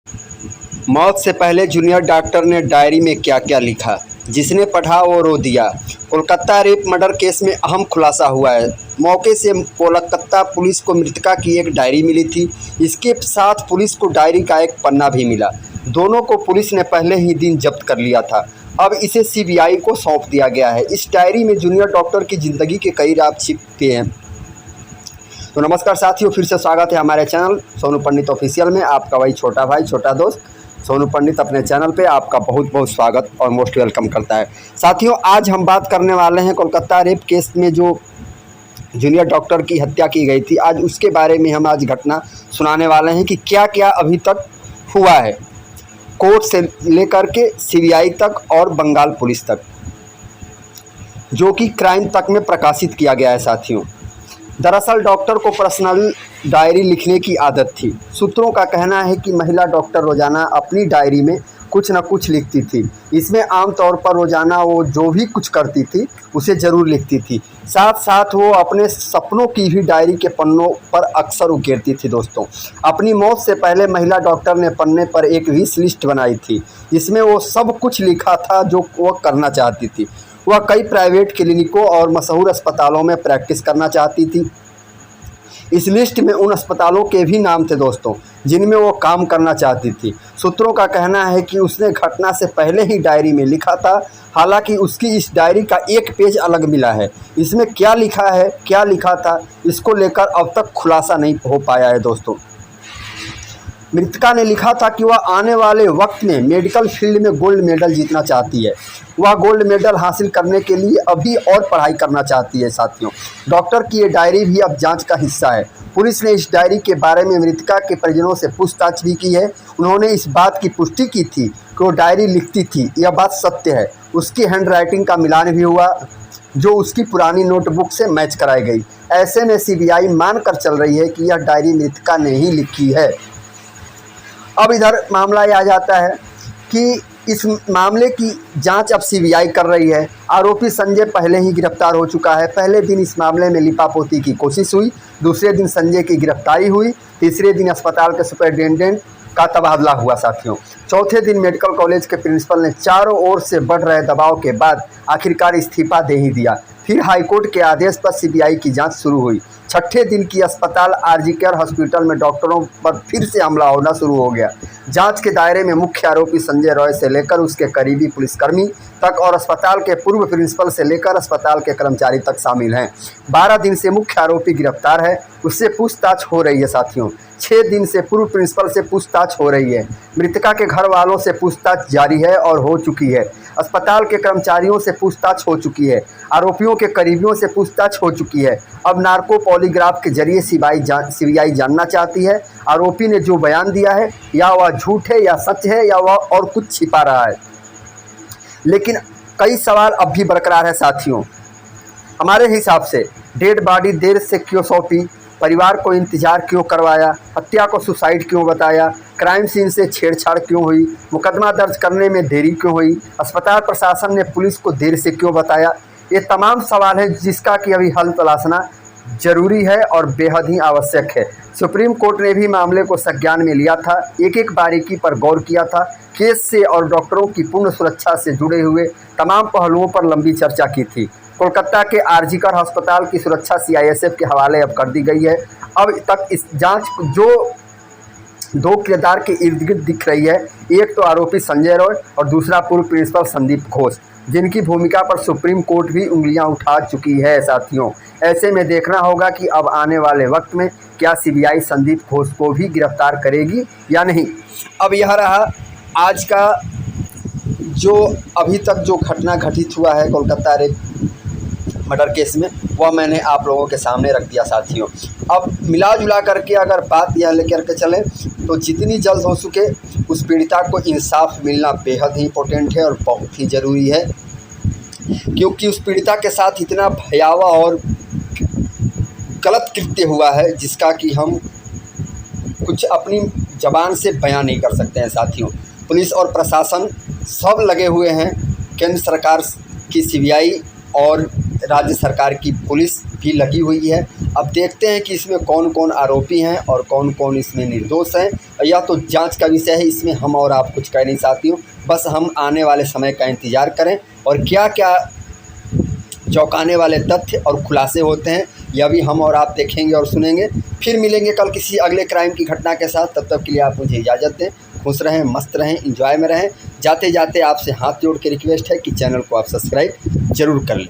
मौत से पहले जूनियर डॉक्टर ने डायरी में क्या क्या लिखा, जिसने पढ़ा वो रो दिया। कोलकाता रेप मर्डर केस में अहम खुलासा हुआ है। मौके से कोलकाता पुलिस को मृतका की एक डायरी मिली थी। इसके साथ पुलिस को डायरी का एक पन्ना भी मिला। दोनों को पुलिस ने पहले ही दिन जब्त कर लिया था। अब इसे सीबीआई को सौंप दिया गया है। इस डायरी में जूनियर डॉक्टर की ज़िंदगी के कई राज छिपे हैं। तो नमस्कार साथियों, फिर से स्वागत है हमारे चैनल सोनू पंडित ऑफिशियल में। आपका वही छोटा भाई छोटा दोस्त सोनू पंडित अपने चैनल पे आपका बहुत बहुत स्वागत और मोस्ट वेलकम करता है। साथियों, आज हम बात करने वाले हैं कोलकाता रेप केस में जो जूनियर डॉक्टर की हत्या की गई थी। आज उसके बारे में हम आज घटना सुनाने वाले हैं कि क्या क्या अभी तक हुआ है, कोर्ट से लेकर के सीबीआई तक और बंगाल पुलिस तक, जो कि क्राइम तक में प्रकाशित किया गया है। साथियों, दरअसल डॉक्टर को पर्सनल डायरी लिखने की आदत थी। सूत्रों का कहना है कि महिला डॉक्टर रोज़ाना अपनी डायरी में कुछ न कुछ लिखती थी। इसमें आमतौर पर रोज़ाना वो जो भी कुछ करती थी उसे ज़रूर लिखती थी। साथ साथ वो अपने सपनों की भी डायरी के पन्नों पर अक्सर उकेरती थी। दोस्तों, अपनी मौत से पहले महिला डॉक्टर ने पन्ने पर एक विश लिस्ट बनाई थी। इसमें वो सब कुछ लिखा था जो वो करना चाहती थी। वह कई प्राइवेट क्लिनिकों और मशहूर अस्पतालों में प्रैक्टिस करना चाहती थी। इस लिस्ट में उन अस्पतालों के भी नाम थे दोस्तों, जिनमें वो काम करना चाहती थी। सूत्रों का कहना है कि उसने घटना से पहले ही डायरी में लिखा था। हालांकि उसकी इस डायरी का एक पेज अलग मिला है। इसमें क्या लिखा है, क्या लिखा था, इसको लेकर अब तक खुलासा नहीं हो पाया है। दोस्तों, मृतका ने लिखा था कि वह आने वाले वक्त में मेडिकल फील्ड में गोल्ड मेडल जीतना चाहती है। वह गोल्ड मेडल हासिल करने के लिए अभी और पढ़ाई करना चाहती है। साथियों, डॉक्टर की ये डायरी भी अब जांच का हिस्सा है। पुलिस ने इस डायरी के बारे में मृतका के परिजनों से पूछताछ भी की है। उन्होंने इस बात की पुष्टि की थी कि वो डायरी लिखती थी। यह बात सत्य है। उसकी हैंडराइटिंग का मिलान भी हुआ, जो उसकी पुरानी नोटबुक से मैच कराई गई। ऐसे में सीबीआई मानकर चल रही है कि यह डायरी मृतका ने ही लिखी है। अब इधर मामला यह आ जाता है कि इस मामले की जांच अब सीबीआई कर रही है। आरोपी संजय पहले ही गिरफ्तार हो चुका है। पहले दिन इस मामले में लिपापोती की कोशिश हुई, दूसरे दिन संजय की गिरफ्तारी हुई, तीसरे दिन अस्पताल के सुपरिटेंडेंट का तबादला हुआ। साथियों, चौथे दिन मेडिकल कॉलेज के प्रिंसिपल ने चारों ओर से बढ़ रहे दबाव के बाद आखिरकार इस्तीफा दे ही दिया। फिर हाईकोर्ट के आदेश पर सीबीआई की जांच शुरू हुई। छठे दिन की अस्पताल आरजी केयर हॉस्पिटल में डॉक्टरों पर फिर से हमला होना शुरू हो गया। जांच के दायरे में मुख्य आरोपी संजय रॉय से लेकर उसके करीबी पुलिसकर्मी तक और अस्पताल के पूर्व प्रिंसिपल से लेकर अस्पताल के कर्मचारी तक शामिल हैं। 12 दिन से मुख्य आरोपी गिरफ्तार है, उससे पूछताछ हो रही है। साथियों, 6 दिन से पूर्व प्रिंसिपल से पूछताछ हो रही है। मृतका के घर वालों से पूछताछ जारी है और हो चुकी है। अस्पताल के कर्मचारियों से पूछताछ हो चुकी है। आरोपियों के करीबियों से पूछताछ हो चुकी है। अब नार्को पॉलीग्राफ के जरिए सीबीआई जानना चाहती है आरोपी ने जो बयान दिया है, या वह झूठ है या सच है, या वह और कुछ छिपा रहा है। लेकिन कई सवाल अब भी बरकरार है। साथियों, हमारे हिसाब से डेड बॉडी देर से क्यों सौंपी, परिवार को इंतजार क्यों करवाया, हत्या को सुसाइड क्यों बताया, क्राइम सीन से छेड़छाड़ क्यों हुई, मुकदमा दर्ज करने में देरी क्यों हुई, अस्पताल प्रशासन ने पुलिस को देर से क्यों बताया। ये तमाम सवाल है जिसका कि अभी हल तलाशना जरूरी है और बेहद ही आवश्यक है। सुप्रीम कोर्ट ने भी मामले को संज्ञान में लिया था, एक एक बारीकी पर गौर किया था। केस से और डॉक्टरों की पूर्ण सुरक्षा से जुड़े हुए तमाम पहलुओं पर लंबी चर्चा की थी। कोलकाता के आरजी केयर अस्पताल की सुरक्षा सीआईएसएफ के हवाले अब कर दी गई है। अब तक इस जांच जो 2 किरदार के इर्द गिर्द दिख रही है, एक तो आरोपी संजय रॉय और दूसरा पूर्व प्रिंसिपल संदीप घोष, जिनकी भूमिका पर सुप्रीम कोर्ट भी उंगलियां उठा चुकी है। साथियों, ऐसे में देखना होगा कि अब आने वाले वक्त में क्या सीबीआई संदीप घोष को भी गिरफ्तार करेगी या नहीं। अब यह रहा आज का जो अभी तक जो घटना घटित हुआ है कोलकाता रेप मर्डर केस में, वह मैंने आप लोगों के सामने रख दिया। साथियों, अब मिला जुला करके अगर बात यह लेकर के चलें तो जितनी जल्द हो सके उस पीड़िता को इंसाफ मिलना बेहद ही इम्पोर्टेंट है और बहुत ही ज़रूरी है, क्योंकि उस पीड़िता के साथ इतना भयावह और गलत कृत्य हुआ है जिसका कि हम कुछ अपनी ज़बान से बयान नहीं कर सकते हैं। साथियों, पुलिस और प्रशासन सब लगे हुए हैं। केंद्र सरकार की सीबीआई और राज्य सरकार की पुलिस भी लगी हुई है। अब देखते हैं कि इसमें कौन कौन आरोपी हैं और कौन कौन इसमें निर्दोष हैं। यह तो जांच का विषय है, इसमें हम और आप कुछ कह नहीं साथियों। बस हम आने वाले समय का इंतज़ार करें और क्या क्या चौंकाने वाले तथ्य और खुलासे होते हैं यह भी हम और आप देखेंगे और सुनेंगे। फिर मिलेंगे कल किसी अगले क्राइम की घटना के साथ। तब तक के लिए आप मुझे इजाज़त दें। खुश रहें, मस्त रहें, एंजॉय में रहें। जाते जाते आपसे हाथ जोड़ के रिक्वेस्ट है कि चैनल को आप सब्सक्राइब ज़रूर कर लें।